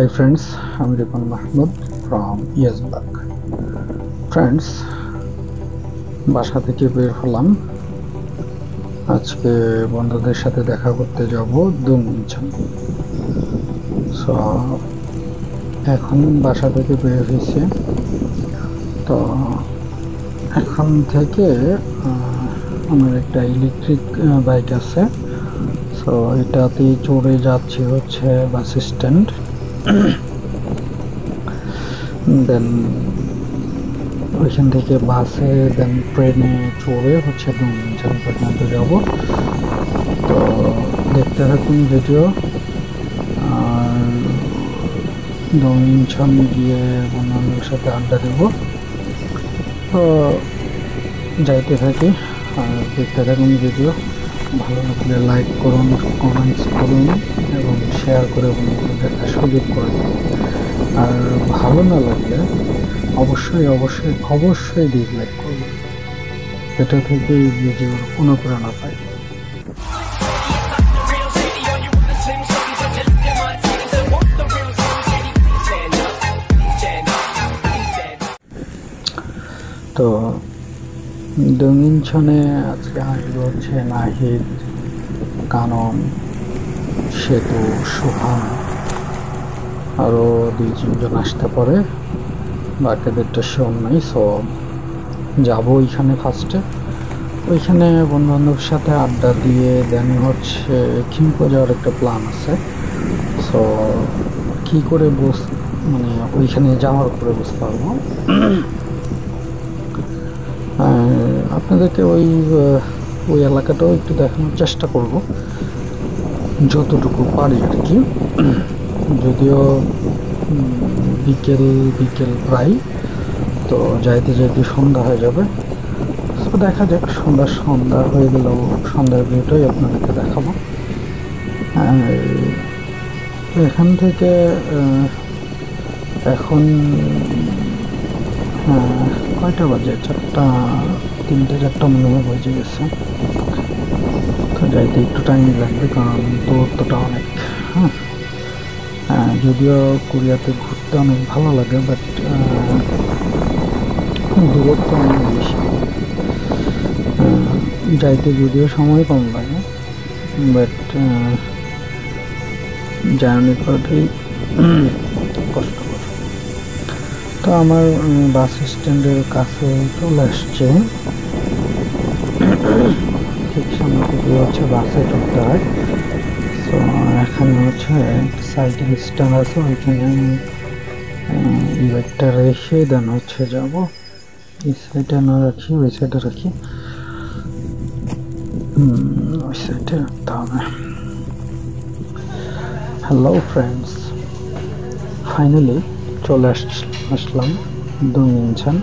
Hi friends, I'm Ripon Mahmoud from Yes Black. Friends, বাসা থেকে বের হলাম। আজকে বন্ধুদের সাথে দেখা করতে যাব ইনছন। সো এখন বাসা থেকে বের হয়েছে। তো এখন থেকে আমার একটা ইলেকট্রিক বাইক আছে। সো এটাতে চড়ে যাচ্ছি হচ্ছে বাস স্ট্যান্ড। দেন ওইখান থেকে বাসে দেন ট্রেনে চড়ে হচ্ছে ইনছন পর্যন্ত যাব। তো দেখতে থাকুন ভিডিও। আর ইনছন গিয়ে বন্ধুদের সাথে আড্ডা দেব। তো যাইতে থাকি আর দেখতে থাকুন ভিডিও। ভালো লাগলে লাইক করুন, কমেন্টস করুন এবং শেয়ার করে বন্ধুদের দেখার সুযোগ করে দিন। আর ভালো না লাগলে অবশ্যই ডিসলাইক করবেন। এটা থেকে এই ভিডিওর অনুপ্রেরণা পাই। তো ইনছনে আজকে আসবে হচ্ছে নাহিদ, কানন, সেতু, সুহান, আরও 2-3 জন আসতে পারে। বাকিদেরটা শোন নাই। সো যাবো ওইখানে ফার্স্টে। ওইখানে বন্ধু বান্ধবের সাথে আড্ডা দিয়ে দেন হচ্ছে খিমকো যাওয়ার একটা প্ল্যান আছে। সো কি করে মানে ওইখানে যাওয়ার পরে বুঝতে পারবো। আপনাদেরকে ওই এলাকাটাও একটু দেখানোর চেষ্টা করব যতটুকু পারি আর কি। যদিও বিকেল প্রায়, তো যাইতে সন্ধ্যা হয়ে যাবে। তো দেখা যাক, সন্ধ্যা হয়ে গেলেও সন্ধ্যার ভিউটাই আপনাদেরকে দেখাবো। এখান থেকে এখন কয়টা বাজে? 3-4 মনে হয় বেজে গেছে। তো যাইতে একটু টাইম লাগবে কারণ দূরত্বটা অনেক। যদিও কোরিয়াতে ঘুরতে অনেক ভালো লাগে, বাট দূরত্ব অনেক বেশি। যাইতে যদিও সময় কম লাগে, বাট জার্নি করাটাই কষ্টকর। তো আমার বাস স্ট্যান্ডের কাছে চলে আসছে। ঠিক সামনে থেকে হচ্ছে বাসে চড়তে হয়। তো এখানে হচ্ছে সাইকেল স্ট্যান্ড আছে, ওইখানে এই বাইকটা রেখে দেন হচ্ছে যাব। এই সাইডে না রাখি, ওই সাইডে রাখি। ওই সাইডে রাখতে হবে। হ্যালো ফ্রেন্ডস, ফাইনালি চলে আসলাম ইনছন।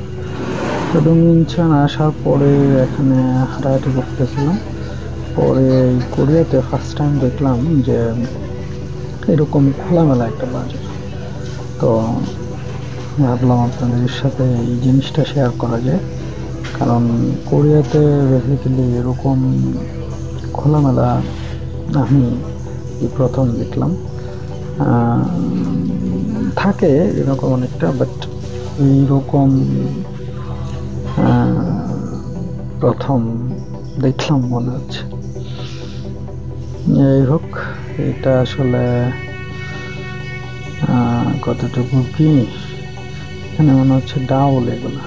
তো ইনছন আসার পরে এখানে হাঁটাহাঁটি করতেছিলাম। পরে কোরিয়াতে ফার্স্ট টাইম দেখলাম যে এরকম খোলামেলা একটা বাজার। তো ভাবলাম আপনাদের সাথে এই জিনিসটা শেয়ার করা যায়, কারণ কোরিয়াতে বেসিক্যালি এরকম খোলামেলা আমি প্রথম দেখলাম। থাকে এরকম অনেকটা, বাট এইরকম প্রথম দেখলাম মনে হচ্ছে। যাই হোক, এটা আসলে কতটুকু কি এখানে মনে হচ্ছে ডাউল, এগুলো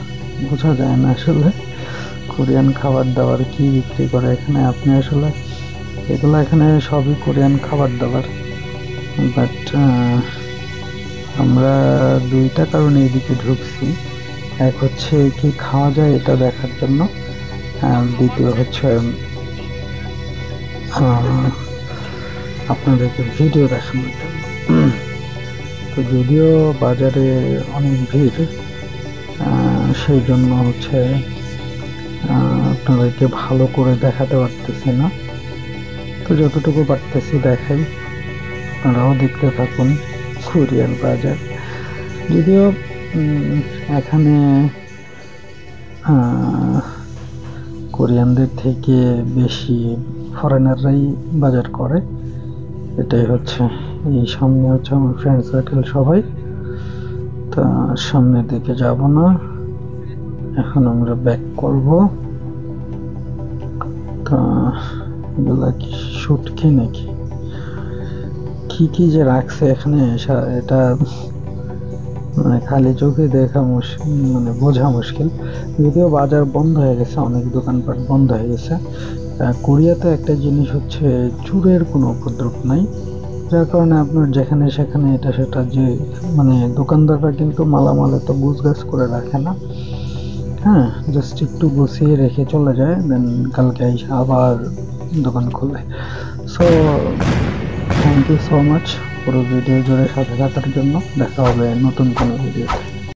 বোঝা যায় না আসলে কোরিয়ান খাবার দাবার কি বিক্রি করে এখানে। আপনি আসলে এগুলো এখানে সবই কোরিয়ান খাবার দাবার, বাট আমরা 2টা কারণে এইদিকে ঢুকছি। এক হচ্ছে কি খাওয়া যায় এটা দেখার জন্য, আর দ্বিতীয় হচ্ছে আপনাদেরকে ভিডিও দেখানোর জন্য। তো যদিও বাজারে অনেক ভিড়, সেই জন্য হচ্ছে আপনাদেরকে ভালো করে দেখাতে পারতেছি না। তো যতটুকু পারতেছি দেখাই, আপনারাও দেখতে থাকুন কোরিয়ান বাজার। যদিও এখানে কোরিয়ানদের থেকে বেশি ফরেনাররাই বাজার করে, এটাই হচ্ছে এই সামনে হচ্ছে আমার ফ্রেন্ড সার্কেল সবাই। তা সামনের দিকে যাব না, এখন আমরা ব্যাক করব। তা এগুলা কি শুটকি নাকি, কি কি যে রাখছে এখানে, এটা মানে খালি চোখে দেখা মুশকিল, মানে বোঝা মুশকিল। যদিও বাজার বন্ধ হয়ে গেছে, অনেক দোকানপাট বন্ধ হয়ে গেছে। কোরিয়াতে একটা জিনিস হচ্ছে, চোরের কোনো উপদ্রব নাই, যার কারণে আপনার যেখানে সেখানে এটা সেটা যে, মানে দোকানদাররা কিন্তু মালামাল এত গুছগাছ করে রাখে না। হ্যাঁ, জাস্ট একটু গুছিয়ে রেখে চলে যায়, দেন কালকে এসে আবার দোকান খোলে। So thank you so much পুরো ভিডিও জুড়ে সাথে থাকার জন্য। দেখা হবে নতুন কোনো ভিডিওতে।